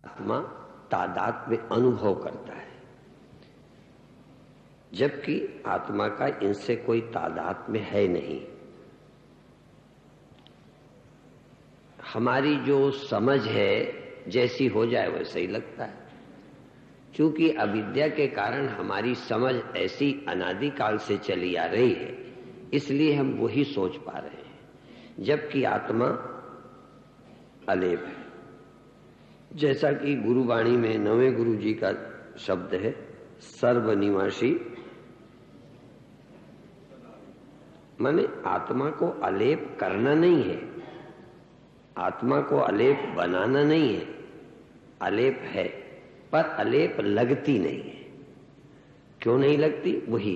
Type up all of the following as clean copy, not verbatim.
आत्मा तादात्म्य अनुभव करता है, जबकि आत्मा का इनसे कोई तादात्म्य है नहीं। हमारी जो समझ है जैसी हो जाए वैसा ही लगता है, क्योंकि अविद्या के कारण हमारी समझ ऐसी अनादिकाल से चली आ रही है, इसलिए हम वही सोच पा रहे हैं, जबकि आत्मा अलेप है। जैसा कि गुरुवाणी में 9वें गुरु जी का शब्द है, सर्वनिवासी, माने आत्मा को अलेप करना नहीं है, आत्मा को अलेप बनाना नहीं है। अलेप है पर अलेप लगती नहीं है। क्यों नहीं लगती? वही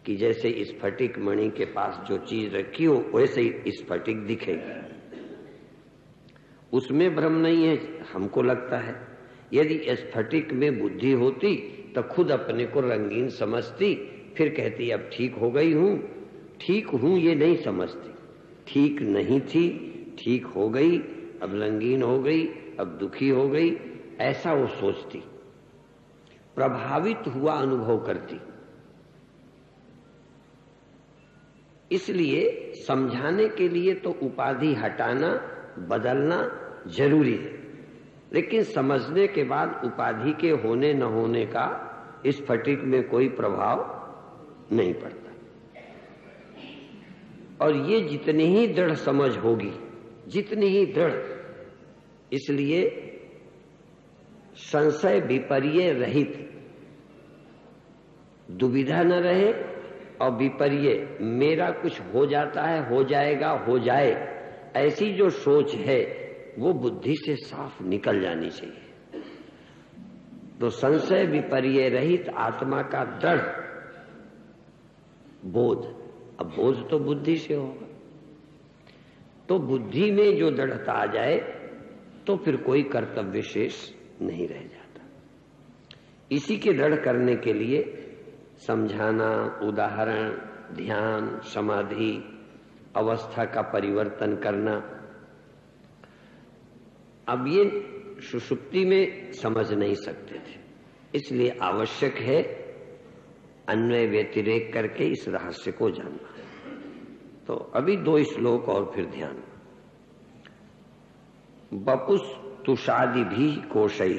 कि जैसे स्फटिक मणि के पास जो चीज रखी हो वैसे ही स्फटिक दिखेगी, उसमें भ्रम नहीं है, हमको लगता है। यदि स्फटिक में बुद्धि होती तो खुद अपने को रंगीन समझती, फिर कहती अब ठीक हो गई हूं। ठीक हूं ये नहीं समझती, ठीक नहीं थी, ठीक हो गई, अब रंगीन हो गई, अब दुखी हो गई, ऐसा वो सोचती, प्रभावित हुआ अनुभव करती। इसलिए समझाने के लिए तो उपाधि हटाना, बदलना जरूरी है, लेकिन समझने के बाद उपाधि के होने न होने का इस फटिक में कोई प्रभाव नहीं पड़ता। और ये जितनी ही दृढ़ समझ होगी, जितनी ही दृढ़, इसलिए संशय विपर्य रहित, दुविधा न रहे, और विपर्य मेरा कुछ हो जाता है, हो जाएगा, हो जाए, ऐसी जो सोच है वो बुद्धि से साफ निकल जानी चाहिए। तो संशय विपर्य रहित आत्मा का दृढ़ बोध, अब बोध तो बुद्धि से होगा, तो बुद्धि में जो दृढ़ता आ जाए तो फिर कोई कर्तव्य शेष नहीं रह जाता। इसी के दृढ़ करने के लिए समझाना, उदाहरण, ध्यान, समाधि, अवस्था का परिवर्तन करना। अब ये सुषुप्ति में समझ नहीं सकते थे, इसलिए आवश्यक है अन्वय व्यतिरेक करके इस रहस्य को जानना। तो अभी 2 श्लोक और फिर ध्यान। बपुस तुषादि भी कोशई,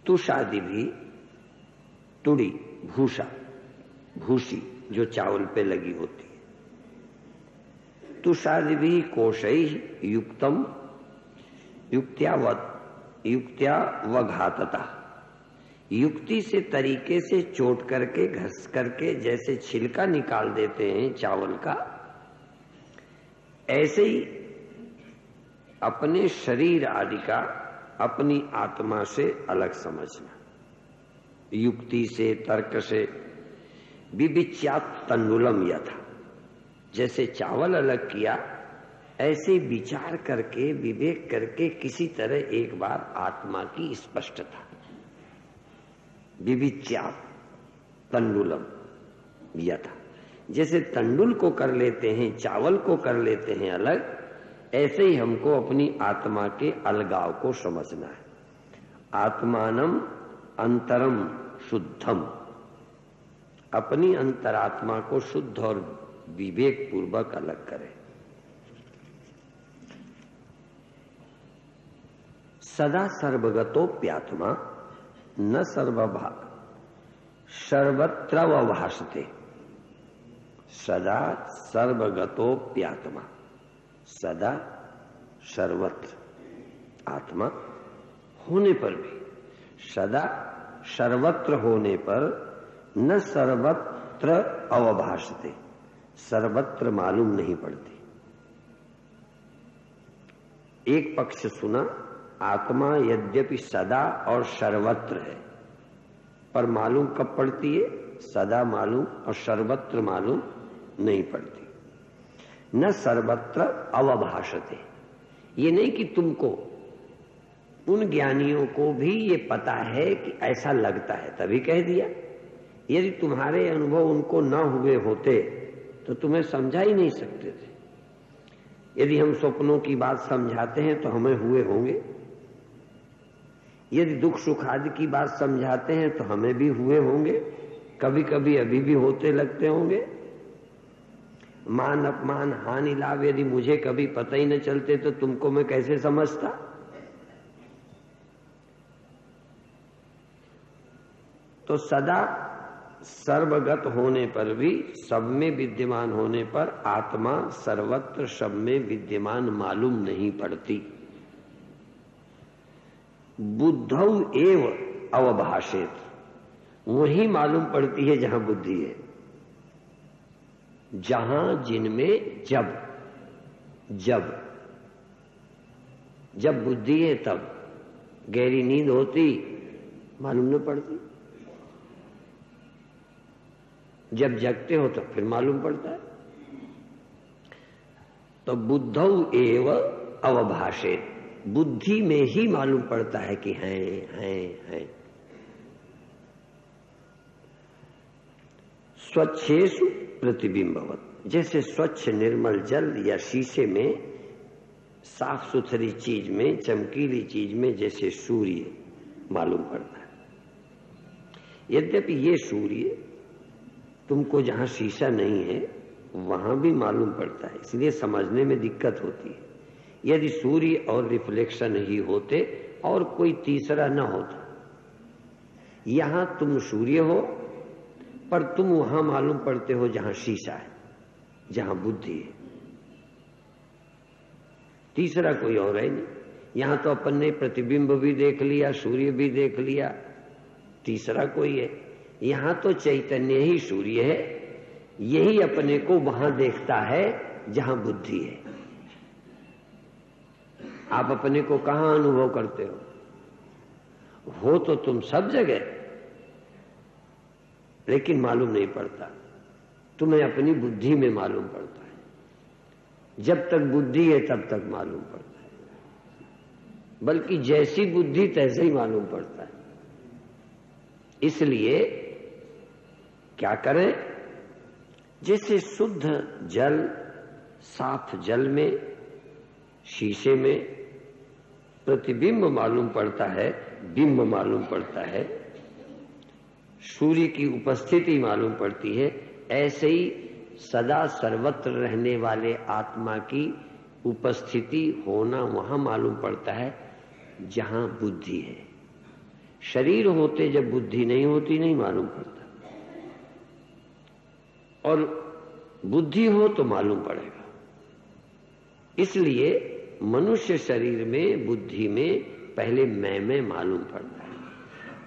तुषादि भी, तुड़ी भूषा, भूसी जो चावल पे लगी होती है, तुषादि भी कोशई युक्तम युक्त्या वघातता, युक्ति से, तरीके से चोट करके, घस करके, जैसे छिलका निकाल देते हैं चावल का, ऐसे ही अपने शरीर आदि का अपनी आत्मा से अलग समझना, युक्ति से, तर्क से। विविच्यात् तण्डुलम यथा, जैसे चावल अलग किया, ऐसे विचार करके, विवेक करके किसी तरह एक बार आत्मा की स्पष्टता। विविच्यात् तण्डुलम यथा, जैसे तंडुल को कर लेते हैं, चावल को कर लेते हैं अलग, ऐसे ही हमको अपनी आत्मा के अलगाव को समझना है। आत्मानम अंतरम शुद्धम, अपनी अंतरात्मा को शुद्ध और विवेक पूर्वक अलग करें। सदा सर्वगतोप्यात्मा न सर्वत्र भाषते, सदा सर्वगतोप्यात्मा, सदा सर्वत्र आत्मा होने पर भी, सदा सर्वत्र होने पर न सर्वत्र अवभाषते, सर्वत्र मालूम नहीं पड़ती। एक पक्ष सुना, आत्मा यद्यपि सदा और सर्वत्र है, पर मालूम कब पड़ती है? सदा मालूम और सर्वत्र मालूम नहीं पड़ती। न सर्वत्र अवभाषते, ये नहीं कि तुमको, उन ज्ञानियों को भी ये पता है कि ऐसा लगता है तभी कह दिया। यदि तुम्हारे अनुभव उनको न हुए होते तो तुम्हें समझा ही नहीं सकते थे। यदि हम स्वप्नों की बात समझाते हैं तो हमें हुए होंगे, यदि दुख सुख आदि की बात समझाते हैं तो हमें भी हुए होंगे, कभी कभी अभी भी होते लगते होंगे। मान अपमान हानि लाभ यदि मुझे कभी पता ही न चलते तो तुमको मैं कैसे समझता। तो सदा सर्वगत होने पर भी, सब में विद्यमान होने पर आत्मा सर्वत्र सब में विद्यमान मालूम नहीं पड़ती। बुद्धौ एव अवभाषेत, वही मालूम पड़ती है जहां बुद्धि है, जहां जिनमें जब जब बुद्धि है तब गहरी नींद होती मालूम न पड़ती, जब जगते हो तो फिर मालूम पड़ता है। तो बुद्धौ एव अवभाषेत, बुद्धि में ही मालूम पड़ता है कि हैं। स्वच्छेषु प्रतिबिंबवत, जैसे स्वच्छ निर्मल जल या शीशे में, साफ सुथरी चीज में, चमकीली चीज में जैसे सूर्य मालूम पड़ता है। यद्यपि ये सूर्य तुमको जहां शीशा नहीं है वहां भी मालूम पड़ता है, इसलिए समझने में दिक्कत होती है। यदि सूर्य और रिफ्लेक्शन ही होते और कोई तीसरा न होता, यहां तुम सूर्य हो पर तुम वहां मालूम पड़ते हो जहां शीशा है, जहां बुद्धि है, तीसरा कोई और है नहीं। यहां तो अपन ने प्रतिबिंब भी देख लिया, सूर्य भी देख लिया, तीसरा कोई है। यहां तो चैतन्य ही सूर्य है, यही अपने को वहां देखता है जहां बुद्धि है। आप अपने को कहां अनुभव करते हो तो तुम सब जगह, लेकिन मालूम नहीं पड़ता, तुम्हें अपनी बुद्धि में मालूम पड़ता है। जब तक बुद्धि है तब तक मालूम पड़ता है, बल्कि जैसी बुद्धि तैसे ही मालूम पड़ता है। इसलिए क्या करें, जैसे शुद्ध जल, साफ जल में, शीशे में प्रतिबिंब मालूम पड़ता है, बिंब मालूम पड़ता है, सूर्य की उपस्थिति मालूम पड़ती है, ऐसे ही सदा सर्वत्र रहने वाले आत्मा की उपस्थिति होना वहां मालूम पड़ता है जहां बुद्धि है। शरीर होते जब बुद्धि नहीं होती नहीं मालूम पड़ता, और बुद्धि हो तो मालूम पड़ेगा। इसलिए मनुष्य शरीर में, बुद्धि में पहले मैं मालूम पड़ता है।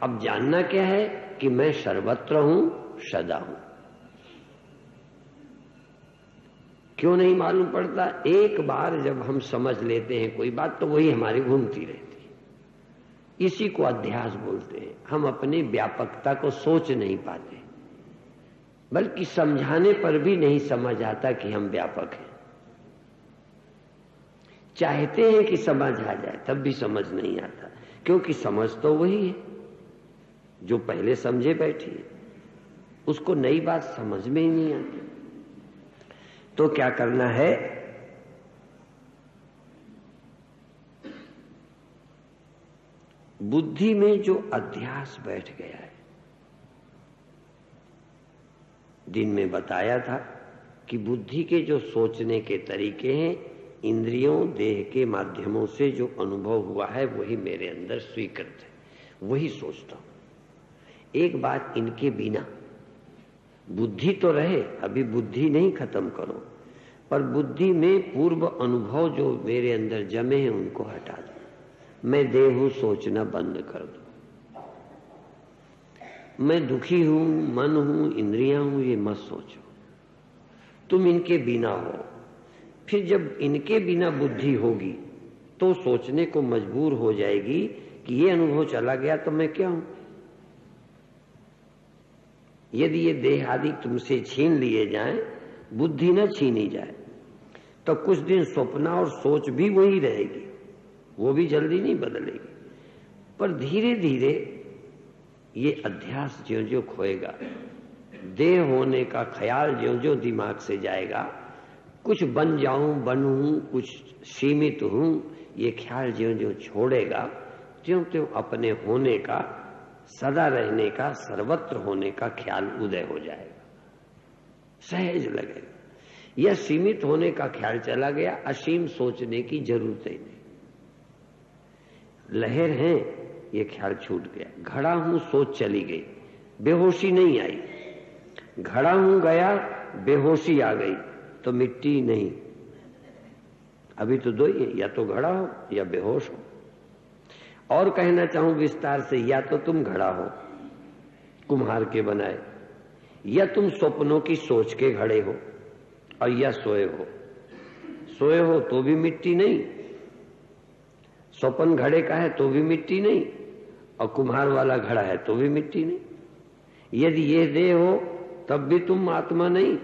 अब जानना क्या है कि मैं सर्वत्र हूं, सदा हूं। क्यों नहीं मालूम पड़ता? एक बार जब हम समझ लेते हैं कोई बात तो वही हमारी घूमती रहती है। इसी को अध्यास बोलते हैं। हम अपनी व्यापकता को सोच नहीं पाते, बल्कि समझाने पर भी नहीं समझ आता कि हम व्यापक हैं। चाहते हैं कि समझ आ जाए तब भी समझ नहीं आता, क्योंकि समझ तो वही है जो पहले समझे बैठी है, उसको नई बात समझ में ही नहीं आती। तो क्या करना है? बुद्धि में जो अध्यास बैठ गया है, दिन में बताया था कि बुद्धि के जो सोचने के तरीके हैं, इंद्रियों देह के माध्यमों से जो अनुभव हुआ है वही मेरे अंदर स्वीकृत है, वही सोचता हूं। एक बात, इनके बिना बुद्धि तो रहे, अभी बुद्धि नहीं खत्म करो, पर बुद्धि में पूर्व अनुभव जो मेरे अंदर जमे हैं उनको हटा दो। मैं देह हूं सोचना बंद कर दो, मैं दुखी हूं, मन हूं, इंद्रियां हूं, ये मत सोचो। तुम इनके बिना हो। फिर जब इनके बिना बुद्धि होगी तो सोचने को मजबूर हो जाएगी कि ये अनुभव चला गया तो मैं क्या हूं। यदि ये देह आदि तुमसे छीन लिए जाएं, बुद्धि न छीनी जाए, तो कुछ दिन स्वप्न और सोच भी वही रहेगी, वो भी जल्दी नहीं बदलेगी। पर धीरे धीरे ये अध्यास ज्यों ज्यों खोएगा, देह होने का ख्याल ज्यों ज्यों दिमाग से जाएगा, कुछ बन जाऊं, बनूं, कुछ सीमित हूं, ये ख्याल ज्यों ज्यों छोड़ेगा त्यों त्यों अपने होने का, सदा रहने का, सर्वत्र होने का ख्याल उदय हो जाएगा, सहज लगेगा। यह सीमित होने का ख्याल चला गया, असीम सोचने की जरूरत ही नहीं। लहर है ये ख्याल छूट गया, घड़ा हूं सोच चली गई, बेहोशी नहीं आई। घड़ा हूं गया, बेहोशी आ गई तो मिट्टी नहीं। अभी तो दो ही है, या तो घड़ा हो या बेहोश हो। और कहना चाहूं विस्तार से, या तो तुम घड़ा हो कुम्हार के बनाए, या तुम स्वप्नों की सोच के घड़े हो, और या सोए हो। सोए हो तो भी मिट्टी नहीं, स्वप्न घड़े का है तो भी मिट्टी नहीं, और कुम्हार वाला घड़ा है तो भी मिट्टी नहीं। यदि ये देह हो तब भी तुम आत्मा नहीं,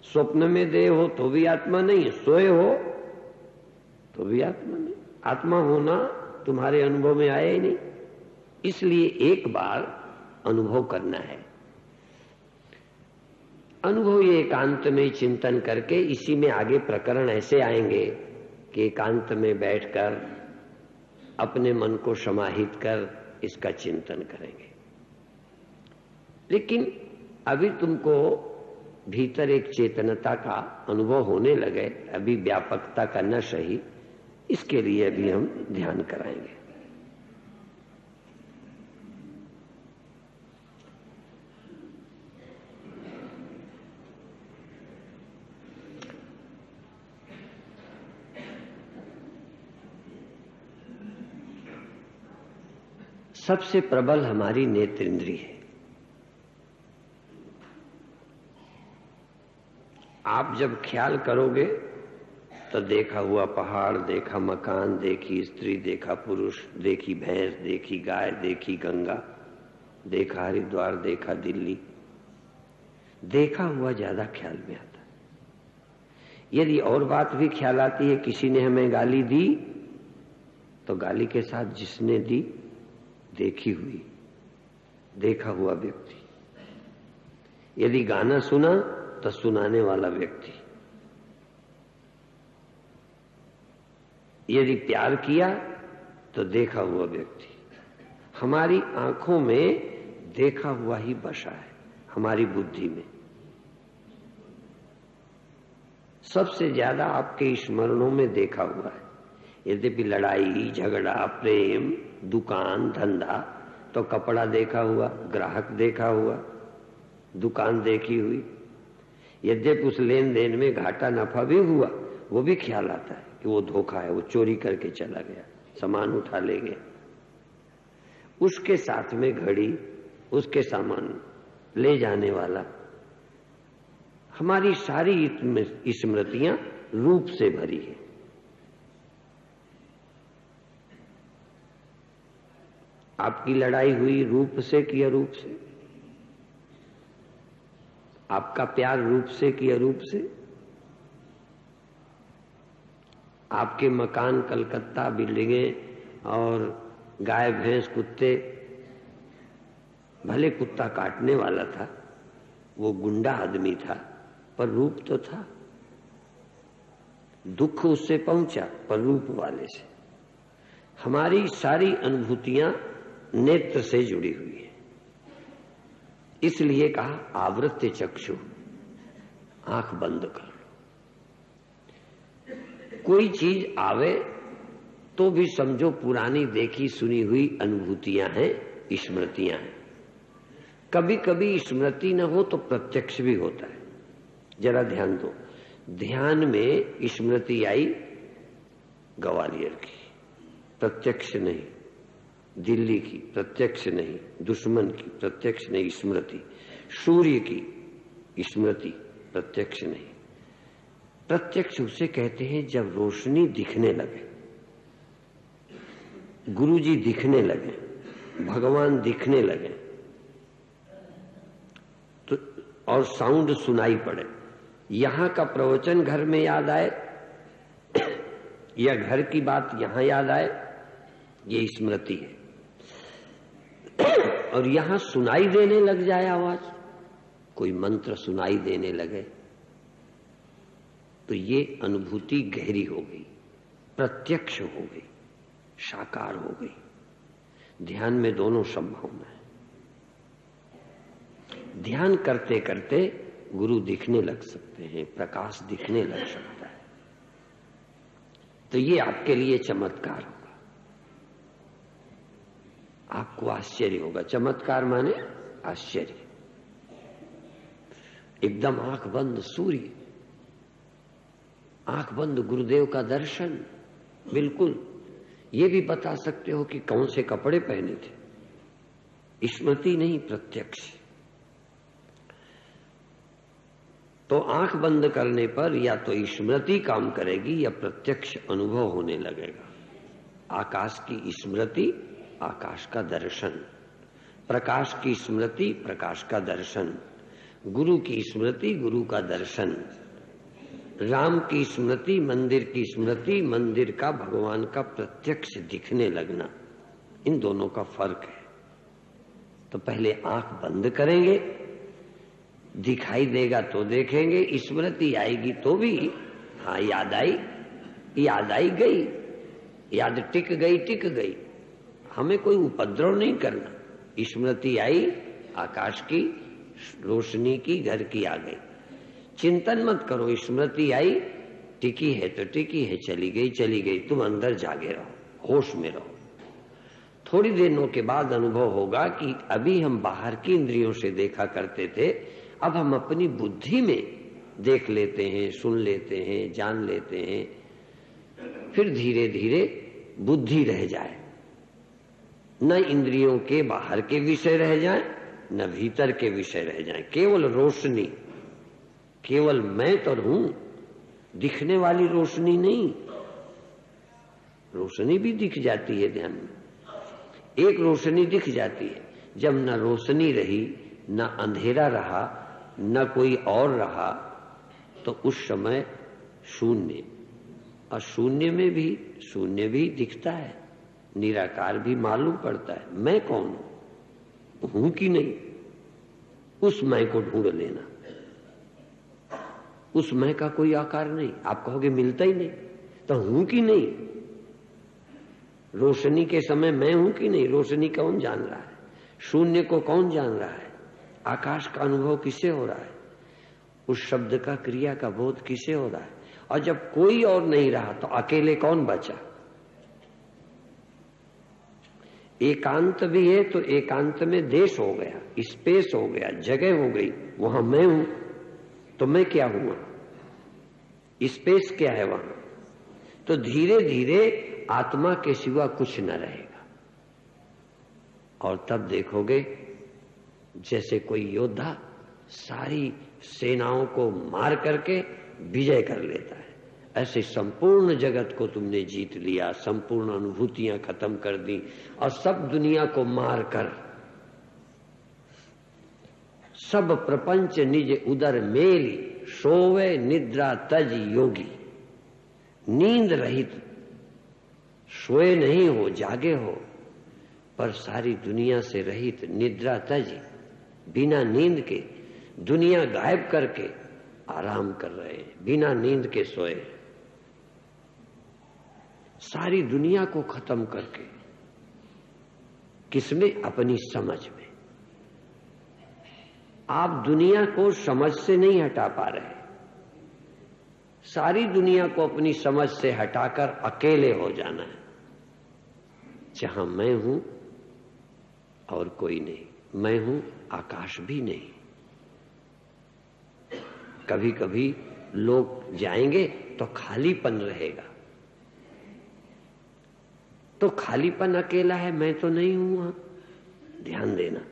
स्वप्न में देह हो तो भी आत्मा नहीं, सोए हो तो भी आत्मा नहीं। आत्मा होना तुम्हारे अनुभव में आया ही नहीं, इसलिए एक बार अनुभव करना है। अनुभव ये एकांत में चिंतन करके, इसी में आगे प्रकरण ऐसे आएंगे कि एकांत में बैठकर अपने मन को समाहित कर इसका चिंतन करेंगे। लेकिन अभी तुमको भीतर एक चेतनता का अनुभव होने लगे, अभी व्यापकता का न सही, इसके लिए अभी हम ध्यान कराएंगे। सबसे प्रबल हमारी नेत्र इंद्रिय है। आप जब ख्याल करोगे तो देखा हुआ पहाड़, देखा मकान, देखी स्त्री, देखा पुरुष, देखी भैंस, देखी गाय, देखी गंगा, देखा हरिद्वार, देखा दिल्ली, देखा हुआ ज्यादा ख्याल में आता है। यदि और बात भी ख्याल आती है, किसी ने हमें गाली दी तो गाली के साथ जिसने दी देखी हुई, देखा हुआ व्यक्ति। यदि गाना सुना तो सुनाने वाला व्यक्ति। यदि प्यार किया तो देखा हुआ व्यक्ति। हमारी आंखों में देखा हुआ ही बसा है, हमारी बुद्धि में। सबसे ज्यादा आपके स्मरणों में देखा हुआ है। यद्यपि लड़ाई झगड़ा प्रेम दुकान धंधा तो कपड़ा देखा हुआ, ग्राहक देखा हुआ, दुकान देखी हुई। यद्यपि उस लेन देन में घाटा नफा भी हुआ, वो भी ख्याल आता है कि वो धोखा है, वो चोरी करके चला गया, सामान उठा ले गया। उसके साथ में घड़ी, उसके सामान ले जाने वाला। हमारी सारी स्मृतियां रूप से भरी है। आपकी लड़ाई हुई रूप से कि अरूप से? आपका प्यार रूप से कि अरूप से? आपके मकान कलकत्ता बिल्डिंगें और गाय भैंस कुत्ते, भले कुत्ता काटने वाला था, वो गुंडा आदमी था, पर रूप तो था। दुख उससे पहुंचा पर रूप वाले से। हमारी सारी अनुभूतियां नेत्र से जुड़ी हुई है। इसलिए कहा आवृत्य चक्षु, आंख बंद कर लो। कोई चीज आवे तो भी समझो पुरानी देखी सुनी हुई अनुभूतियां हैं, स्मृतियां हैं। कभी कभी स्मृति न हो तो प्रत्यक्ष भी होता है। जरा ध्यान दो, ध्यान में स्मृति आई ग्वालियर की, प्रत्यक्ष नहीं। दिल्ली की प्रत्यक्ष नहीं, दुश्मन की प्रत्यक्ष नहीं स्मृति। सूर्य की स्मृति प्रत्यक्ष नहीं। प्रत्यक्ष उसे कहते हैं जब रोशनी दिखने लगे, गुरुजी दिखने लगे, भगवान दिखने लगे तो, और साउंड सुनाई पड़े। यहां का प्रवचन घर में याद आए या घर की बात यहां याद आए, ये स्मृति है। और यहां सुनाई देने लग जाए आवाज, कोई मंत्र सुनाई देने लगे, तो ये अनुभूति गहरी हो गई, प्रत्यक्ष हो गई, साकार हो गई। ध्यान में दोनों संभावना है। ध्यान करते करते गुरु दिखने लग सकते हैं, प्रकाश दिखने लग सकता है। तो ये आपके लिए चमत्कार होगा, आपको आश्चर्य होगा। चमत्कार माने आश्चर्य। एकदम आंख बंद, सूर्य, आंख बंद, गुरुदेव का दर्शन। बिल्कुल ये भी बता सकते हो कि कौन से कपड़े पहने थे, स्मृति नहीं, प्रत्यक्ष। तो आंख बंद करने पर या तो स्मृति काम करेगी या प्रत्यक्ष अनुभव होने लगेगा। आकाश की स्मृति, आकाश का दर्शन, प्रकाश की स्मृति, प्रकाश का दर्शन, गुरु की स्मृति, गुरु का दर्शन, राम की स्मृति, मंदिर की स्मृति, मंदिर का, भगवान का प्रत्यक्ष दिखने लगना। इन दोनों का फर्क है। तो पहले आंख बंद करेंगे, दिखाई देगा तो देखेंगे, स्मृति आएगी तो भी हाँ याद आई गई, याद टिक गई। हमें कोई उपद्रव नहीं करना। स्मृति आई, आकाश की रोशनी की, घर की आ गई। चिंतन मत करो, स्मृति आई, टिकी है तो टिकी है, चली गई। तुम अंदर जागे रहो, होश में रहो। थोड़ी दिनों के बाद अनुभव होगा कि अभी हम बाहर की इंद्रियों से देखा करते थे, अब हम अपनी बुद्धि में देख लेते हैं, सुन लेते हैं, जान लेते हैं। फिर धीरे धीरे बुद्धि रह जाए, न इंद्रियों के बाहर के विषय रह जाए, न भीतर के विषय रह जाए। केवल रोशनी, केवल मैं तो हूं, दिखने वाली रोशनी नहीं। रोशनी भी दिख जाती है ध्यान में। एक रोशनी दिख जाती है जब न रोशनी रही, न अंधेरा रहा, न कोई और रहा, तो उस समय शून्य। और शून्य में भी शून्य भी दिखता है, निराकार भी मालूम पड़ता है। मैं कौन हूं कि नहीं, उस मैं को ढूंढ लेना। उस मैं का कोई आकार नहीं। आप कहोगे मिलता ही नहीं, तो हूं कि नहीं? रोशनी के समय मैं हूं कि नहीं? रोशनी कौन जान रहा है? शून्य को कौन जान रहा है? आकाश का अनुभव किसे हो रहा है? उस शब्द का, क्रिया का बोध किसे हो रहा है? और जब कोई और नहीं रहा तो अकेले कौन बचा? एकांत भी है तो एकांत में देश हो गया, स्पेस हो गया, जगह हो गई, वहां मैं हूं। तो मैं क्या हुआ? स्पेस क्या है वहां? तो धीरे धीरे आत्मा के सिवा कुछ न रहेगा। और तब देखोगे जैसे कोई योद्धा सारी सेनाओं को मार करके विजय कर लेता है, ऐसे संपूर्ण जगत को तुमने जीत लिया, संपूर्ण अनुभूतियां खत्म कर दी और सब दुनिया को मार कर सब प्रपंच निज उदर मेली, सोवे निद्रा तज योगी। नींद रहित, सोए नहीं हो, जागे हो, पर सारी दुनिया से रहित, निद्रा तज, बिना नींद के दुनिया गायब करके आराम कर रहे हैं, बिना नींद के सोए, सारी दुनिया को खत्म करके। किसमें? अपनी समझ में। आप दुनिया को समझ से नहीं हटा पा रहे। सारी दुनिया को अपनी समझ से हटाकर अकेले हो जाना है, जहां मैं हूं और कोई नहीं। मैं हूं, आकाश भी नहीं। कभी कभी लोग जाएंगे तो खालीपन रहेगा, तो खालीपन अकेला है, मैं तो नहीं हूं वहां। ध्यान देना,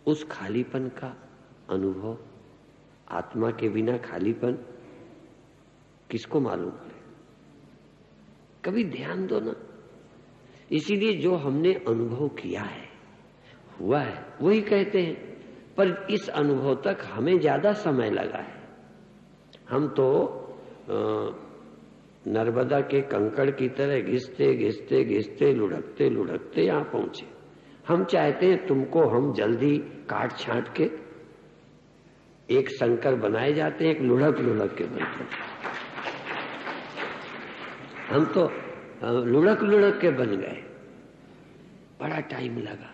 उस खालीपन का अनुभव, आत्मा के बिना खालीपन किसको मालूम है? कभी ध्यान दो ना। इसीलिए जो हमने अनुभव किया है, हुआ है, वही कहते हैं। पर इस अनुभव तक हमें ज्यादा समय लगा है। हम तो नर्मदा के कंकड़ की तरह घिसते घिसते घिसते लुढ़कते लुढ़कते यहां पहुंचे। हम चाहते हैं तुमको हम जल्दी काट छांट के एक शंकर बनाए जाते हैं, एक लुढ़क लुढ़क के बनते हैं। हम तो लुढ़क लुढ़क के बन गए, बड़ा टाइम लगा।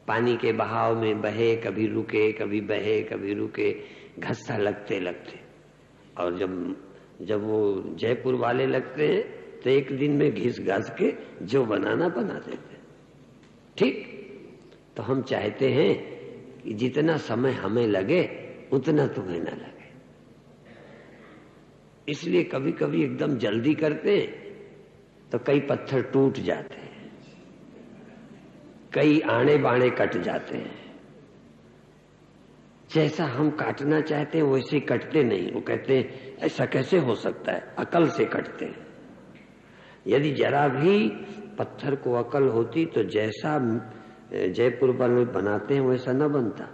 पानी के बहाव में बहे, कभी रुके, कभी बहे, कभी रुके, घसा लगते लगते। और जब वो जयपुर वाले लगते हैं तो एक दिन में घिस घास के जो बनाना बना देते। ठीक, तो हम चाहते हैं कि जितना समय हमें लगे उतना तुम्हें न लगे, इसलिए कभी कभी एकदम जल्दी करते हैं तो कई पत्थर टूट जाते हैं, कई आणे बाणे कट जाते हैं। जैसा हम काटना चाहते हैं वैसे कटते नहीं। वो कहते हैं ऐसा कैसे हो सकता है, अकल से कटते हैं। यदि जरा भी पत्थर को अकल होती तो जैसा जयपुर वाले बनाते हैं वैसा न बनता,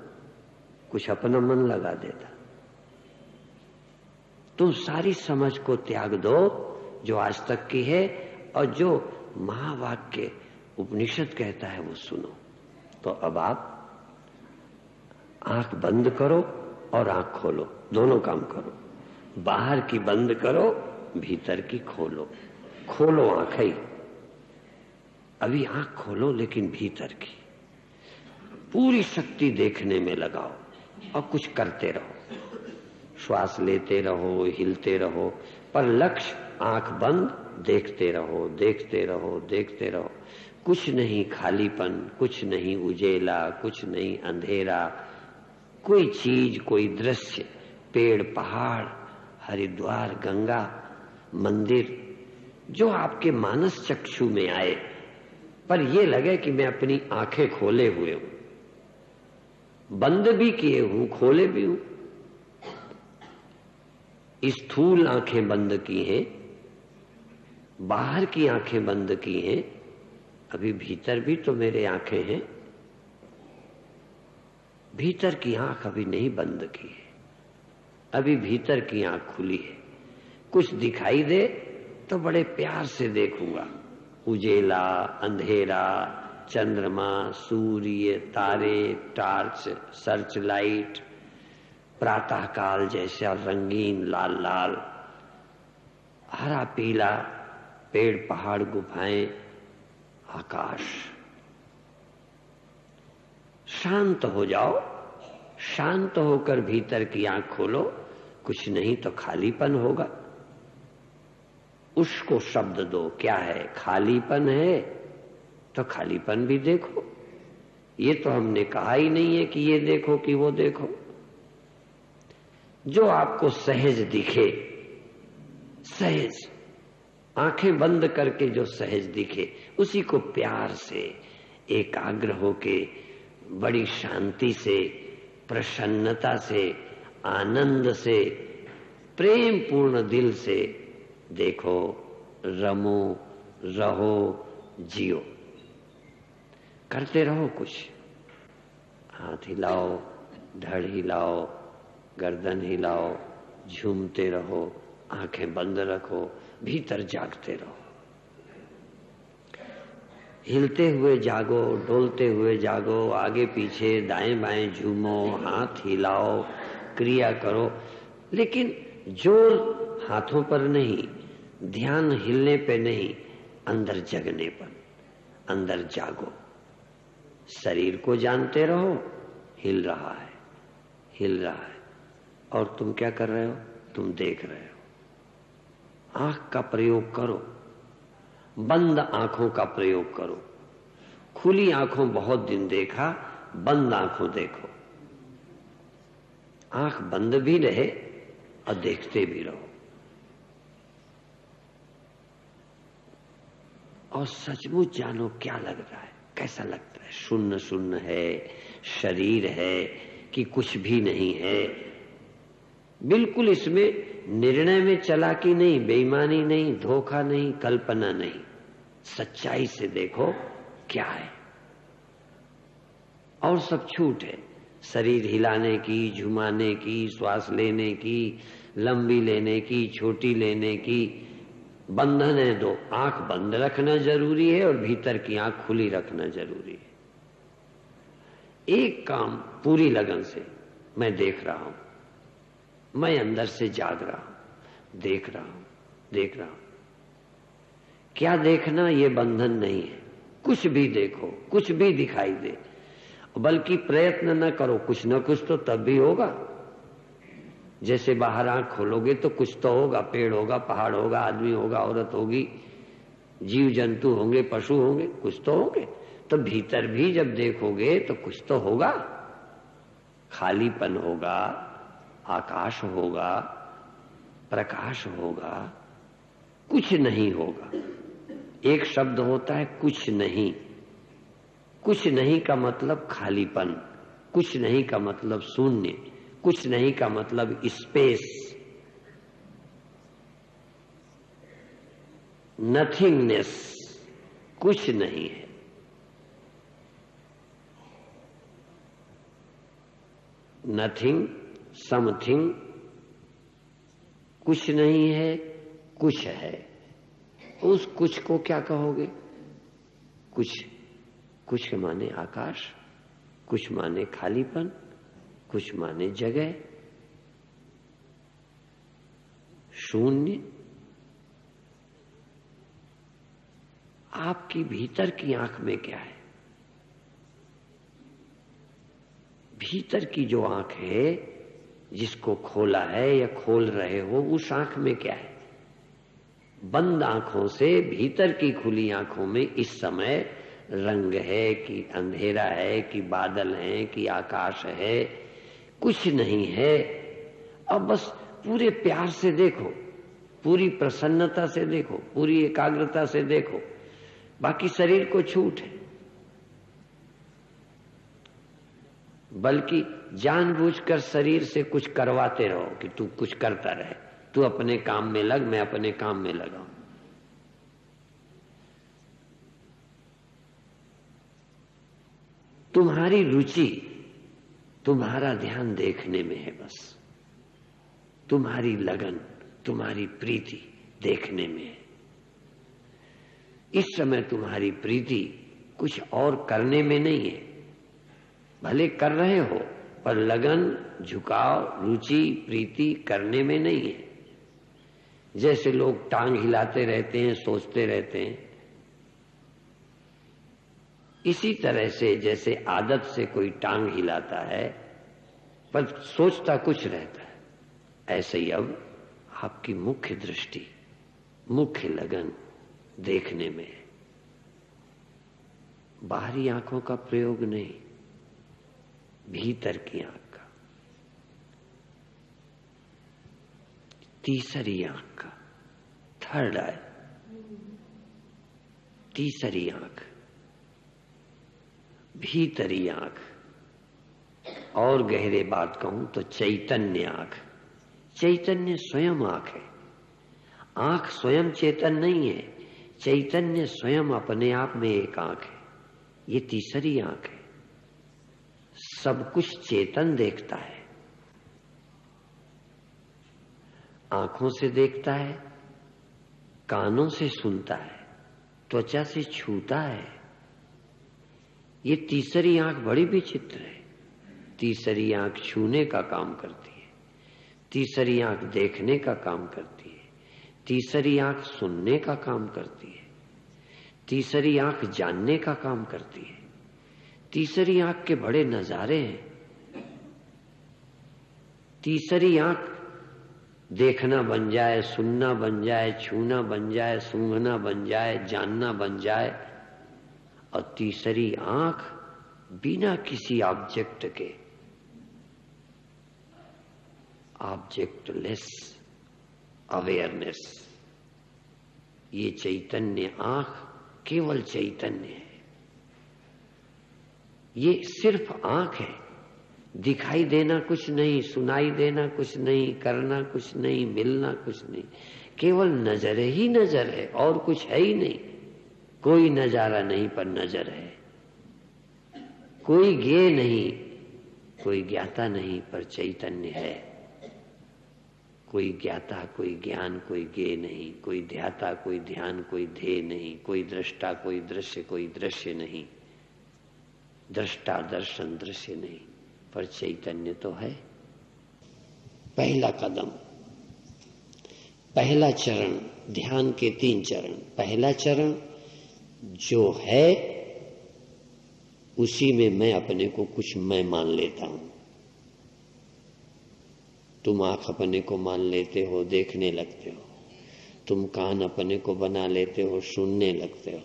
कुछ अपना मन लगा देता। तुम सारी समझ को त्याग दो जो आज तक की है, और जो महावाक्य उपनिषद कहता है वो सुनो। तो अब आप आंख बंद करो और आंख खोलो, दोनों काम करो। बाहर की बंद करो, भीतर की खोलो। खोलो आंखें, अभी आंख खोलो, लेकिन भीतर की पूरी शक्ति देखने में लगाओ और कुछ करते रहो। श्वास लेते रहो, हिलते रहो, पर लक्ष्य आंख बंद, देखते रहो, देखते रहो, देखते रहो। कुछ नहीं खालीपन, कुछ नहीं उजेला, कुछ नहीं अंधेरा, कोई चीज, कोई दृश्य, पेड़, पहाड़, हरिद्वार, गंगा, मंदिर, जो आपके मानस चक्षु में आए, पर ये लगे कि मैं अपनी आंखें खोले हुए हूं, बंद भी किए हूं, खोले भी हूं। स्थूल आंखें बंद की हैं, बाहर की आंखें बंद की हैं, अभी भीतर भी तो मेरे आंखें हैं। भीतर की आंख अभी नहीं बंद की है, अभी भीतर की आंख खुली है। कुछ दिखाई दे तो बड़े प्यार से देखूंगा, उजेला, अंधेरा, चंद्रमा, सूर्य, तारे, टार्च, सर्च लाइट, प्रातः काल जैसा रंगीन लाल लाल, हरा पीला, पेड़, पहाड़, गुफाएं, आकाश। शांत हो जाओ, शांत होकर भीतर की आंख खोलो। कुछ नहीं तो खालीपन होगा, उसको शब्द दो। क्या है? खालीपन है, तो खालीपन भी देखो। ये तो हमने कहा ही नहीं है कि ये देखो कि वो देखो। जो आपको सहज दिखे, सहज आंखें बंद करके जो सहज दिखे, उसी को प्यार से, एकाग्र होके, बड़ी शांति से, प्रसन्नता से, आनंद से, प्रेम पूर्ण दिल से देखो, रमो, रहो, जियो। करते रहो कुछ, हाथ हिलाओ, धड़ हिलाओ, गर्दन हिलाओ, झूमते रहो, आंखें बंद रखो, भीतर जागते रहो। हिलते हुए जागो, डोलते हुए जागो, आगे पीछे दाएं बाएं झूमो, हाथ हिलाओ, क्रिया करो, लेकिन जोर हाथों पर नहीं, ध्यान हिलने पे नहीं, अंदर जगने पर। अंदर जागो, शरीर को जानते रहो, हिल रहा है, हिल रहा है, और तुम क्या कर रहे हो? तुम देख रहे हो। आंख का प्रयोग करो, बंद आंखों का प्रयोग करो। खुली आंखों बहुत दिन देखा, बंद आंखों देखो। आंख बंद भी रहे और देखते भी रहो, और सचमुच जानो क्या लग रहा है, कैसा लगता है। शून्य शून्य है, शरीर है कि कुछ भी नहीं है। बिल्कुल इसमें निर्णय में चालाकी नहीं, बेईमानी नहीं, धोखा नहीं, कल्पना नहीं। सच्चाई से देखो क्या है, और सब छूट है। शरीर हिलाने की, झुमाने की, श्वास लेने की, लंबी लेने की, छोटी लेने की, बंधन है दो। आंख बंद रखना जरूरी है और भीतर की आंख खुली रखना जरूरी है। एक काम पूरी लगन से, मैं देख रहा हूं, मैं अंदर से जाग रहा हूं, देख रहा हूं, देख रहा हूं। क्या देखना, ये बंधन नहीं है। कुछ भी देखो, कुछ भी दिखाई दे, बल्कि प्रयत्न न करो, कुछ न कुछ तो तब भी होगा। जैसे बाहर आंख खोलोगे तो कुछ तो होगा, पेड़ होगा, पहाड़ होगा, आदमी होगा, औरत होगी, जीव जंतु होंगे, पशु होंगे, कुछ तो होंगे। तो भीतर भी जब देखोगे तो कुछ तो होगा, खालीपन होगा, आकाश होगा, प्रकाश होगा, कुछ नहीं होगा। एक शब्द होता है कुछ नहीं। कुछ नहीं का मतलब खालीपन, कुछ नहीं का मतलब शून्य, कुछ नहीं का मतलब स्पेस, नथिंगनेस, कुछ नहीं है। नथिंग, समथिंग, कुछ नहीं है, कुछ है। उस कुछ को क्या कहोगे? कुछ, कुछ माने आकाश, कुछ माने खालीपन, कुछ माने जगह, शून्य। आपकी भीतर की आंख में क्या है? भीतर की जो आंख है, जिसको खोला है या खोल रहे हो, उस आंख में क्या है? बंद आंखों से भीतर की खुली आंखों में इस समय रंग है कि अंधेरा है कि बादल है कि आकाश है, कुछ नहीं है। अब बस पूरे प्यार से देखो, पूरी प्रसन्नता से देखो, पूरी एकाग्रता से देखो, बाकी शरीर को छूट है। बल्कि जानबूझकर शरीर से कुछ करवाते रहो कि तू कुछ करता रहे, तू अपने काम में लग, मैं अपने काम में लगा। तुम्हारी रुचि, तुम्हारा ध्यान देखने में है, बस तुम्हारी लगन, तुम्हारी प्रीति देखने में है। इस समय तुम्हारी प्रीति कुछ और करने में नहीं है। भले कर रहे हो, पर लगन, झुकाव, रुचि, प्रीति करने में नहीं है। जैसे लोग टांग हिलाते रहते हैं, सोचते रहते हैं, इसी तरह से जैसे आदत से कोई टांग हिलाता है पर सोचता कुछ रहता है, ऐसे ही अब आपकी मुख्य दृष्टि, मुख्य लगन देखने में है, बाहरी आंखों का प्रयोग नहीं, भीतर की आंख का, तीसरी आंख का, थर्ड आई, तीसरी आंख, भीतरी आंख। और गहरे बात कहूं तो चैतन्य आंख। चैतन्य स्वयं आंख है। आंख स्वयं चेतन नहीं है, चैतन्य स्वयं अपने आप में एक आंख है। ये तीसरी आंख है। सब कुछ चेतन देखता है, आंखों से देखता है, कानों से सुनता है, त्वचा से छूता है। ये तीसरी आंख बड़ी विचित्र है। तीसरी आंख छूने का काम करती है, तीसरी आंख देखने का काम करती है, तीसरी आंख सुनने का काम करती है, तीसरी आंख जानने का काम करती है। तीसरी आंख के बड़े नजारे हैं। तीसरी आंख देखना बन जाए, सुनना बन जाए, छूना बन जाए, सूंघना बन जाए, जानना बन जाए। और तीसरी आंख बिना किसी ऑब्जेक्ट के, ऑब्जेक्टलेस अवेयरनेस। ये चैतन्य आंख केवल चैतन्य है। ये सिर्फ आंख है, दिखाई देना कुछ नहीं, सुनाई देना कुछ नहीं, करना कुछ नहीं, मिलना कुछ नहीं, केवल नजर ही नजर है, और कुछ है ही नहीं। कोई नजारा नहीं पर नजर है, कोई ज्ञेय नहीं, कोई ज्ञाता नहीं पर चैतन्य है। कोई ज्ञाता, कोई ज्ञान, कोई ज्ञेय नहीं, कोई ध्याता, कोई ध्यान, कोई ध्येय नहीं, कोई दृष्टा, कोई दृश्य, कोई दृश्य नहीं, दृष्टा दर्शन दृश्य नहीं, पर चैतन्य तो है। पहला कदम, पहला चरण, ध्यान के 3 चरण। पहला चरण जो है उसी में मैं अपने को कुछ मैं मान लेता हूं। तुम आंख अपने को मान लेते हो, देखने लगते हो। तुम कान अपने को बना लेते हो, सुनने लगते हो।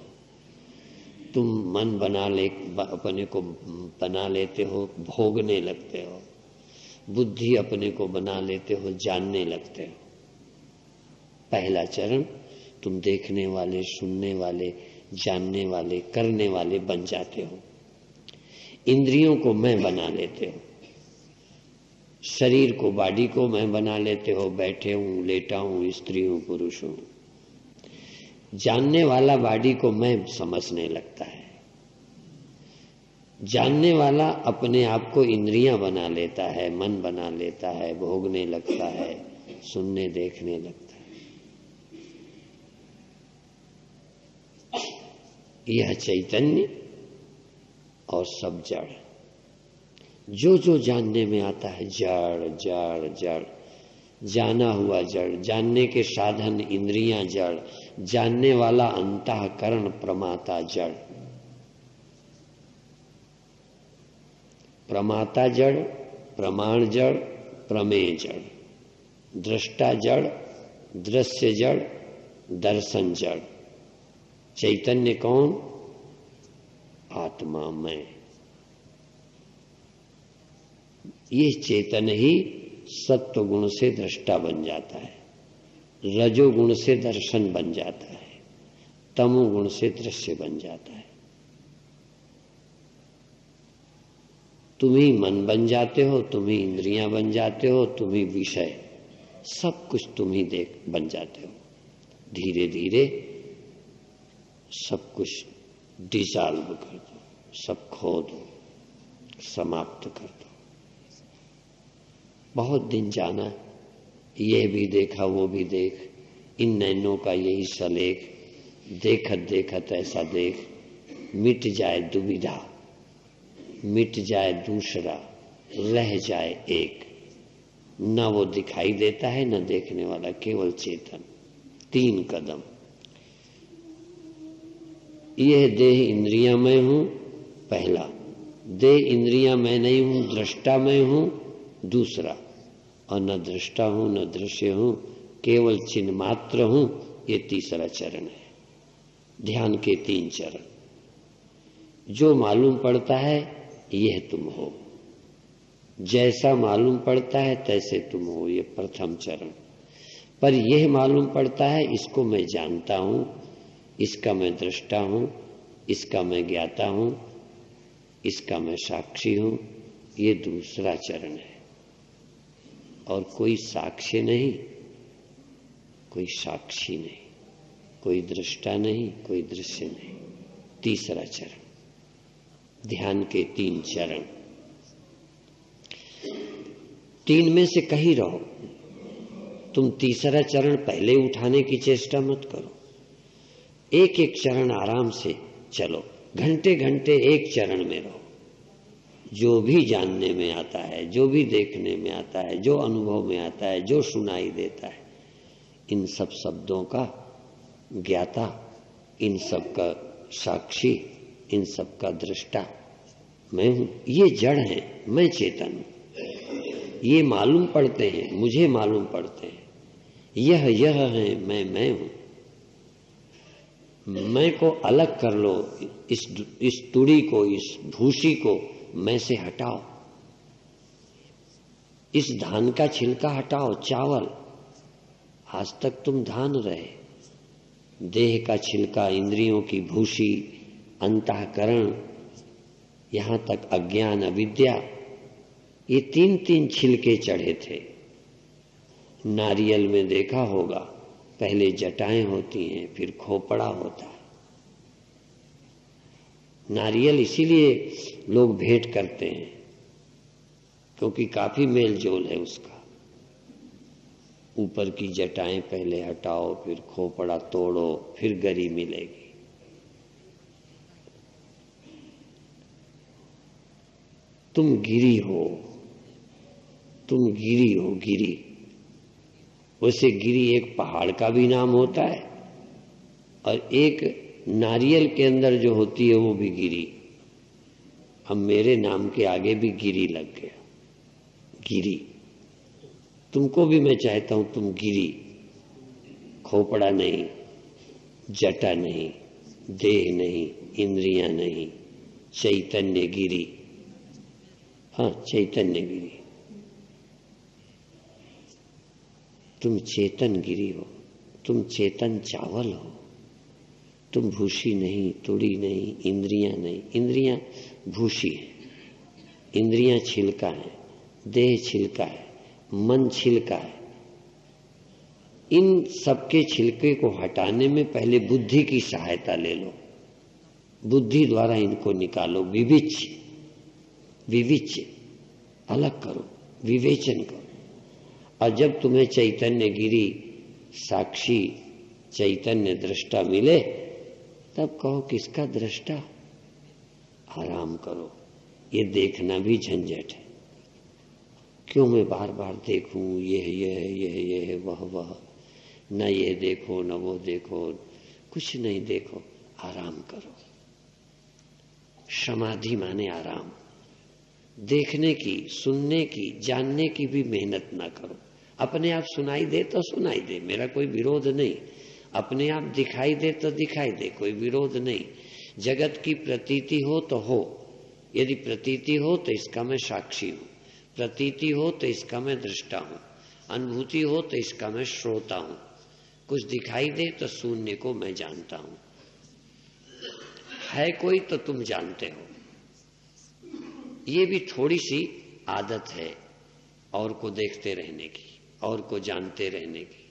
तुम मन अपने को बना लेते हो, भोगने लगते हो। बुद्धि अपने को बना लेते हो, जानने लगते हो। पहला चरण, तुम देखने वाले, सुनने वाले, जानने वाले, करने वाले बन जाते हो। इंद्रियों को मैं बना लेते हो। शरीर को, बॉडी को मैं बना लेते हो। बैठे हूं, लेटा हूं, स्त्री हूं, पुरुष हूं। जानने वाला बॉडी को मैं समझने लगता है। जानने वाला अपने आप को इंद्रियां बना लेता है, मन बना लेता है, भोगने लगता है, सुनने देखने लगता है। यह चैतन्य और सब जड़। जो जो जानने में आता है जड़ जड़ जड़, जाना हुआ जड़, जानने के साधन इंद्रियां जड़, जानने वाला अंतःकरण प्रमाता जड़। प्रमाता जड़, प्रमाण जड़, प्रमेय जड़, दृष्टा जड़, दृश्य जड़, दर्शन जड़। चैतन्य कौन? आत्मा, मैं। ये चेतन ही सत्व गुण से दृष्टा बन जाता है, रजोगुण से दर्शन बन जाता है, तमोगुण से दृश्य बन जाता है। तुम ही मन बन जाते हो, तुम ही इंद्रियां बन जाते हो, तुम ही विषय, सब कुछ तुम ही बन जाते हो। धीरे धीरे सब कुछ डिसॉल्व कर दो, सब खो दो, समाप्त कर दो। बहुत दिन जाना, ये भी देखा वो भी देख, इन नैनों का यही सलेख, देखत देखत ऐसा देख, मिट जाए दुविधा, मिट जाए दूसरा, रह जाए एक। न वो दिखाई देता है न देखने वाला, केवल चेतन। 3 कदम। यह देह इंद्रियां मैं हूं, पहला। देह इंद्रियां मैं नहीं हूं, दृष्टा मैं हूं, दूसरा। और न दृष्टा हूं न दृश्य हूं, केवल चिन्ह मात्र हूं, ये तीसरा चरण है। ध्यान के 3 चरण। जो मालूम पड़ता है यह तुम हो, जैसा मालूम पड़ता है तैसे तुम हो, ये प्रथम चरण। पर यह मालूम पड़ता है, इसको मैं जानता हूं, इसका मैं दृष्टा हूं, इसका मैं ज्ञाता हूं, इसका मैं साक्षी हूं, ये दूसरा चरण है। और कोई साक्ष्य नहीं, कोई साक्षी नहीं, कोई दृष्टा नहीं, कोई दृश्य नहीं। तीसरा चरण। ध्यान के 3 चरण। 3 में से कहीं रहो। तुम तीसरा चरण पहले उठाने की चेष्टा मत करो। एक एक चरण आराम से चलो, घंटे घंटे एक चरण में रहो। जो भी जानने में आता है, जो भी देखने में आता है, जो अनुभव में आता है, जो सुनाई देता है, इन सब शब्दों का ज्ञाता, इन सब का साक्षी, इन सब का दृष्टा मैं हूं। ये जड़ है, मैं चेतन हूं। ये मालूम पड़ते हैं, मुझे मालूम पड़ते हैं। यह है, मैं हूं। मैं को अलग कर लो, इस तुड़ी को, इस भूसी को मैं से हटाओ। इस धान का छिलका हटाओ, चावल। आज तक तुम धान रहे। देह का छिलका, इंद्रियों की भूसी, अंतःकरण, यहां तक अज्ञान, अविद्या, ये 3 छिलके चढ़े थे। नारियल में देखा होगा, पहले जटाएं होती हैं, फिर खोपड़ा होता है। नारियल इसीलिए लोग भेंट करते हैं क्योंकि काफी मेल जोल है उसका। ऊपर की जटाएं पहले हटाओ, फिर खोपड़ा तोड़ो, फिर गरी मिलेगी। तुम गिरी हो, तुम गिरी हो, गिरी। वैसे गिरी एक पहाड़ का भी नाम होता है और एक नारियल के अंदर जो होती है वो भी गिरी। अब मेरे नाम के आगे भी गिरी लग गया, गिरी। तुमको भी मैं चाहता हूं तुम गिरी, खोपड़ा नहीं, जटा नहीं, देह नहीं, इंद्रियां नहीं, चैतन्य गिरी। हाँ, चैतन्य गिरी। तुम चेतन गिरी हो, तुम चेतन चावल हो। तुम भूसी नहीं, तुड़ी नहीं, इंद्रियां नहीं। इंद्रियां भूसी है, इंद्रियां छिलका है, देह छिलका है, मन छिलका है। इन सबके छिलके को हटाने में पहले बुद्धि की सहायता ले लो। बुद्धि द्वारा इनको निकालो, विविच्य, विविच्य अलग करो, विवेचन करो। और जब तुम्हें चैतन्य गिरी, साक्षी चैतन्य दृष्टा मिले, तब कहो किसका दृष्टा? आराम करो। ये देखना भी झंझट है। क्यों मैं बार बार देखूं, ये वह, न ये देखो न वो देखो, कुछ नहीं देखो, आराम करो। समाधि माने आराम। देखने की, सुनने की, जानने की भी मेहनत ना करो। अपने आप सुनाई दे तो सुनाई दे, मेरा कोई विरोध नहीं। अपने आप दिखाई दे तो दिखाई दे, कोई विरोध नहीं। जगत की प्रतीति हो तो हो। यदि प्रतीति हो तो इसका मैं साक्षी हूं, प्रतीति हो तो इसका मैं दृष्टा हूं, अनुभूति हो तो इसका मैं श्रोता हूं। कुछ दिखाई दे तो शून्य को मैं जानता हूं। है कोई तो तुम जानते हो। ये भी थोड़ी सी आदत है और को देखते रहने की, और को जानते रहने की।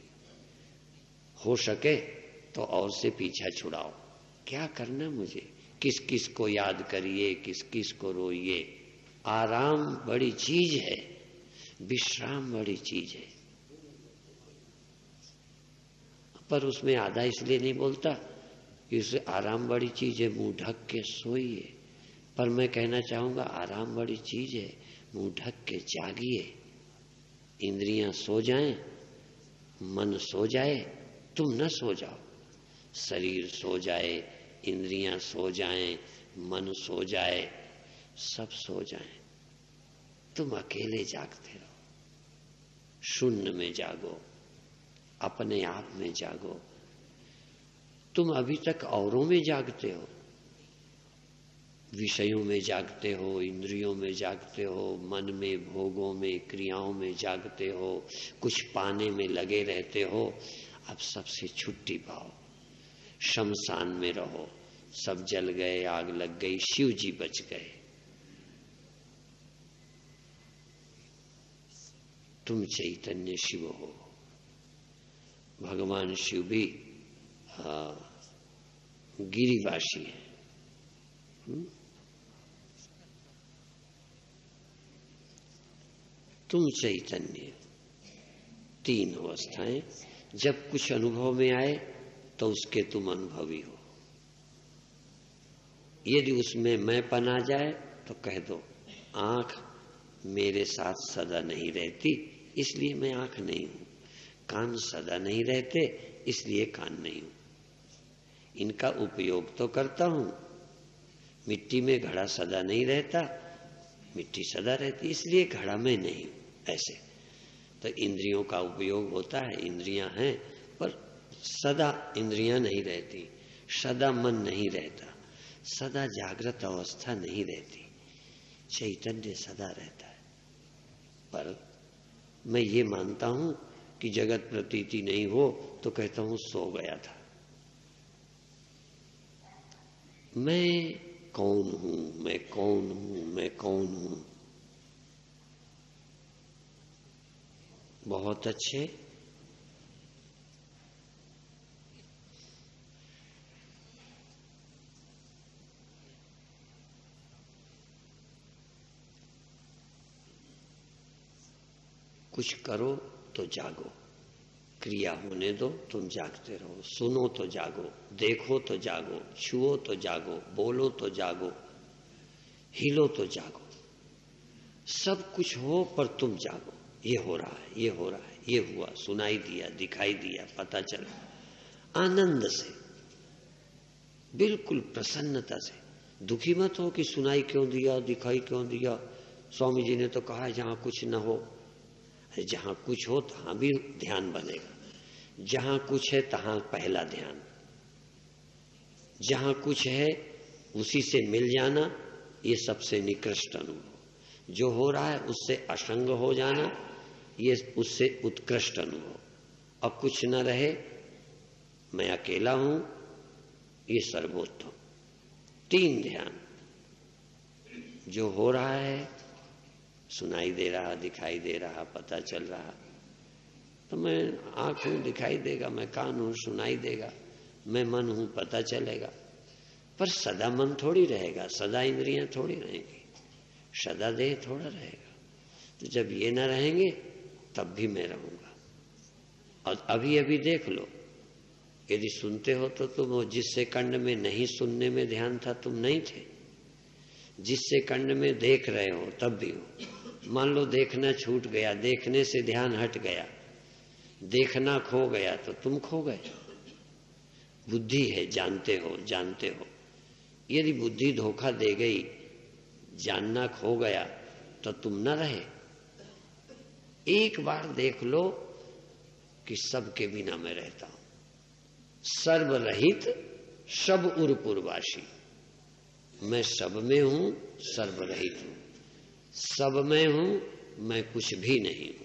हो सके तो और से पीछा छुड़ाओ। क्या करना मुझे? किस किस को याद करिए, किस किस को रोइए। आराम बड़ी चीज है, विश्राम बड़ी चीज है। पर उसमें आधा इसलिए नहीं बोलता कि उसे आराम बड़ी चीज है, मुंह ढक के सोइए। पर मैं कहना चाहूंगा आराम बड़ी चीज है, मुंह ढक के जागिए। इंद्रियां सो जाएं, मन सो जाए, तुम न सो जाओ। शरीर सो जाए, इंद्रियां सो जाएं, मन सो जाए, सब सो जाएं, तुम अकेले जागते रहो। शून्य में जागो, अपने आप में जागो। तुम अभी तक औरों में जागते हो, विषयों में जागते हो, इंद्रियों में जागते हो, मन में, भोगों में, क्रियाओं में जागते हो, कुछ पाने में लगे रहते हो। अब सबसे छुट्टी पाओ, शमशान में रहो। सब जल गए, आग लग गई, शिव जी बच गए। तुम चैतन्य शिव हो। भगवान शिव भी गिरिवासी है। तुम चैतन्य। तीन अवस्थाएं। जब कुछ अनुभव में आए तो उसके तुम अनुभवी हो। यदि उसमें मैं पन आ जाए तो कह दो आंख मेरे साथ सदा नहीं रहती, इसलिए मैं आंख नहीं हूं। कान सदा नहीं रहते, इसलिए कान नहीं हूं। इनका उपयोग तो करता हूं। मिट्टी में घड़ा सदा नहीं रहता, मिट्टी सदा रहती, इसलिए घड़ा में नहीं हूं। ऐसे तो इंद्रियों का उपयोग होता है, इंद्रियां हैं, पर सदा इंद्रियां नहीं रहती, सदा मन नहीं रहता, सदा जागृत अवस्था नहीं रहती, चैतन्य सदा रहता है। पर मैं ये मानता हूं कि जगत प्रतीति नहीं हो तो कहता हूं सो गया था। मैं कौन हूं, मैं कौन हूं, मैं कौन हूं। बहुत अच्छे। कुछ करो तो जागो, क्रिया होने दो, तुम जागते रहो। सुनो तो जागो, देखो तो जागो, छुओ तो जागो, बोलो तो जागो, हिलो तो जागो। सब कुछ हो पर तुम जागो। ये हो रहा है, ये हो रहा है, ये हुआ, सुनाई दिया, दिखाई दिया, पता चला। आनंद से, बिल्कुल प्रसन्नता से। दुखी मत हो कि सुनाई क्यों दिया, दिखाई क्यों दिया। स्वामी जी ने तो कहा जहां कुछ न हो। जहां कुछ हो तहां भी ध्यान बनेगा। जहां कुछ है तहां पहला ध्यान। जहां कुछ है उसी से मिल जाना, ये सबसे निकृष्ट अनुभव। जो हो रहा है उससे असंग हो जाना, ये उससे उत्कृष्ट अनुभव। अब कुछ न रहे, मैं अकेला हूं, ये सर्वोत्तम। 3 ध्यान। जो हो रहा है, सुनाई दे रहा, दिखाई दे रहा, पता चल रहा, तो मैं आंख हूं, दिखाई देगा, मैं कान हूं, सुनाई देगा, मैं मन हूं, पता चलेगा। पर सदा मन थोड़ी रहेगा, सदा इंद्रियां थोड़ी रहेंगी, सदा देह थोड़ा रहेगा। तो जब ये ना रहेंगे तब भी मैं रहूंगा। और अभी अभी देख लो, यदि सुनते हो तो तुम हो। जिस सेकंड में नहीं सुनने में ध्यान था तुम नहीं थे। जिस सेकंड में देख रहे हो तब भी हो। मान लो देखना छूट गया, देखने से ध्यान हट गया, देखना खो गया तो तुम खो गए। बुद्धि है, जानते हो, जानते हो। यदि बुद्धि धोखा दे गई, जानना खो गया, तो तुम न रहे। एक बार देख लो कि सबके बिना मैं रहता हूं, सर्वरहित सब उरपुरवासी। मैं सब में हूं, सर्वरहित हूं। सब में हूं, मैं कुछ भी नहीं हूं।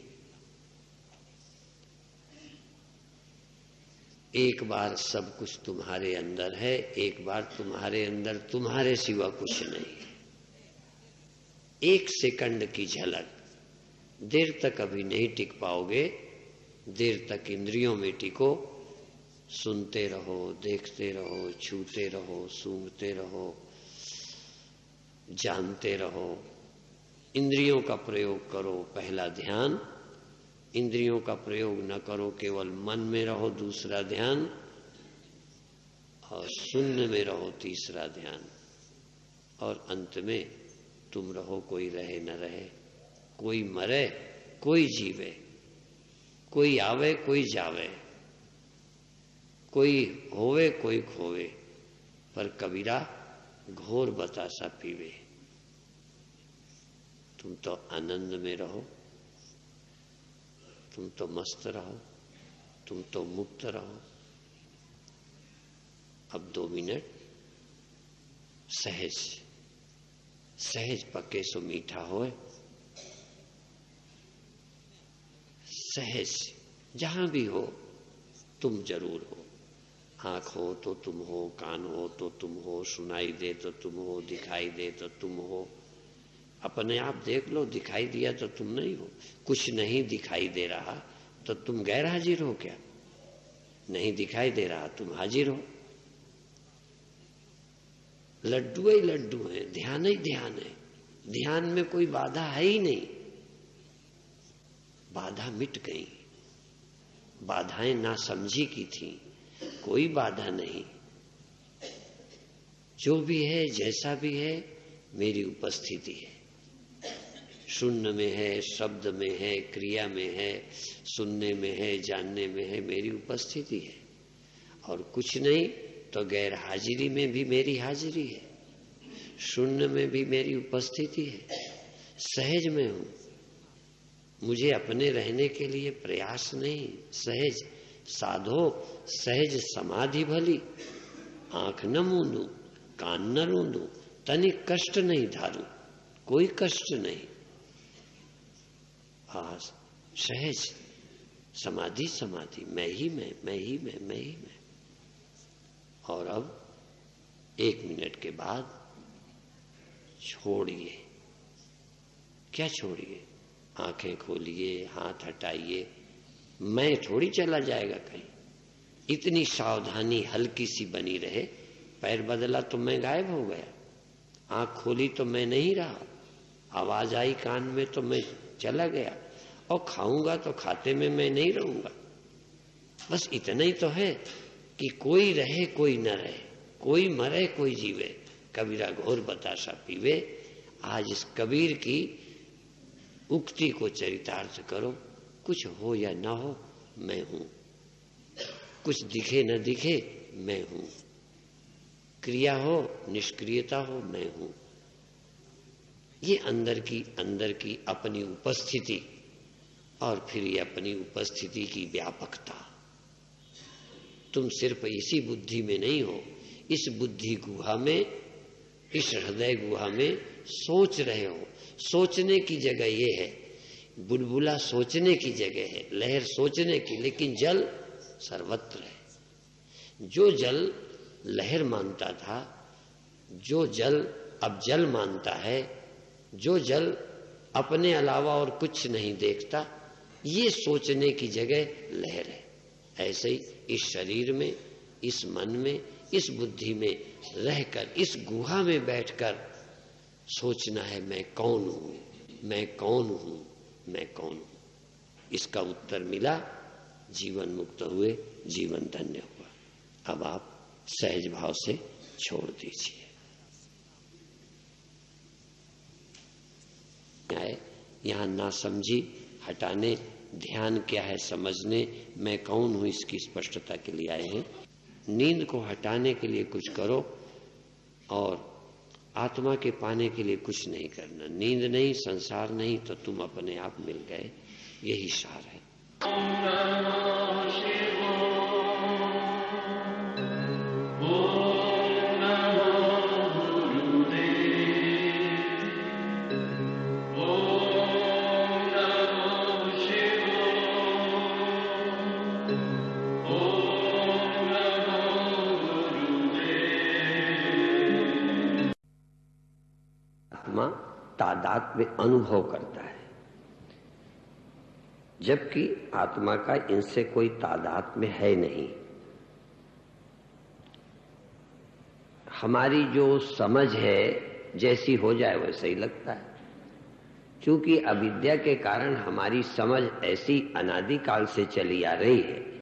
एक बार सब कुछ तुम्हारे अंदर है, एक बार तुम्हारे अंदर तुम्हारे सिवा कुछ नहीं है। एक सेकंड की झलक। देर तक अभी नहीं टिक पाओगे, देर तक इंद्रियों में टिको। सुनते रहो, देखते रहो, छूते रहो, सूंघते रहो, जानते रहो। इंद्रियों का प्रयोग करो, पहला ध्यान। इंद्रियों का प्रयोग न करो, केवल मन में रहो, दूसरा ध्यान। और शून्य में रहो, तीसरा ध्यान। और अंत में तुम रहो, कोई रहे न रहे, कोई मरे कोई जीवे, कोई आवे कोई जावे, कोई होवे कोई खोवे, पर कबीरा घोर बतासा पीवे। तुम तो आनंद में रहो, तुम तो मस्त रहो, तुम तो मुक्त रहो। अब 2 मिनट सहज सहज पके सो मीठा होए। सहज जहां भी हो तुम जरूर हो। आंख हो तो तुम हो, कान हो तो तुम हो, सुनाई दे तो तुम हो, दिखाई दे तो तुम हो। अपने आप देख लो, दिखाई दिया तो तुम नहीं हो। कुछ नहीं दिखाई दे रहा तो तुम गैर हाजिर हो क्या? नहीं दिखाई दे रहा तुम हाजिर हो। लड्डू ही लड्डू है, ध्यान ही ध्यान है। ध्यान में कोई बाधा है ही नहीं। बाधा मिट गई, बाधाएं ना समझी की थी, कोई बाधा नहीं। जो भी है, जैसा भी है, मेरी उपस्थिति है। शून्य में है, शब्द में है, क्रिया में है, सुनने में है, जानने में है, मेरी उपस्थिति है। और कुछ नहीं तो गैर हाजिरी में भी मेरी हाजिरी है, शून्य में भी मेरी उपस्थिति है। सहज में हूं, मुझे अपने रहने के लिए प्रयास नहीं। सहज साधो, सहज समाधि भली। आंख न मूंदू, कान न रूंदू, तनिक कष्ट नहीं धारू, कोई कष्ट नहीं। बस सहज समाधि, समाधि, मैं ही मैं, मैं ही मैं, मैं ही मैं। और अब 1 मिनट के बाद छोड़िए। क्या छोड़िए? आंखें खोलिए, हाथ हटाइए। मैं थोड़ी चला जाएगा कहीं। इतनी सावधानी हल्की सी बनी रहे। पैर बदला तो मैं गायब हो गया, आंख खोली तो मैं नहीं रहा, आवाज आई कान में तो मैं चला गया, और खाऊंगा तो खाते में मैं नहीं रहूंगा। बस इतना ही तो है कि कोई रहे कोई न रहे, कोई मरे कोई जीवे, कबीरा घोर बतासा पीवे। आज इस कबीर की उक्ति को चरितार्थ करो, कुछ हो या ना हो मैं हूं, कुछ दिखे न दिखे मैं हूं, क्रिया हो निष्क्रियता हो मैं हूं। ये अंदर की अपनी उपस्थिति और फिर ये अपनी उपस्थिति की व्यापकता। तुम सिर्फ इसी बुद्धि में नहीं हो, इस बुद्धि गुहा में, इस हृदय गुहा में सोच रहे हो। सोचने की जगह ये है, बुलबुला सोचने की जगह है, लहर सोचने की, लेकिन जल सर्वत्र है। जो जल लहर मानता था, जो जल अब जल मानता है, जो जल अपने अलावा और कुछ नहीं देखता, ये सोचने की जगह लहर है। ऐसे ही इस शरीर में, इस मन में, इस बुद्धि में रहकर, इस गुहा में बैठकर सोचना है मैं कौन हूं, मैं कौन हूं, मैं कौन हूं। इसका उत्तर मिला, जीवन मुक्त हुए, जीवन धन्य हुआ। अब आप सहज भाव से छोड़ दीजिए। यहां ना समझी हटाने, ध्यान क्या है समझने, मैं कौन हूं इसकी स्पष्टता के लिए आए हैं। नींद को हटाने के लिए कुछ करो और आत्मा के पाने के लिए कुछ नहीं करना। नींद नहीं, संसार नहीं, तो तुम अपने आप मिल गए। यही सार है। तादात्म्य अनुभव करता है, जबकि आत्मा का इनसे कोई तादात्म्य है नहीं। हमारी जो समझ है जैसी हो जाए वैसा ही लगता है, क्योंकि अविद्या के कारण हमारी समझ ऐसी अनादिकाल से चली आ रही है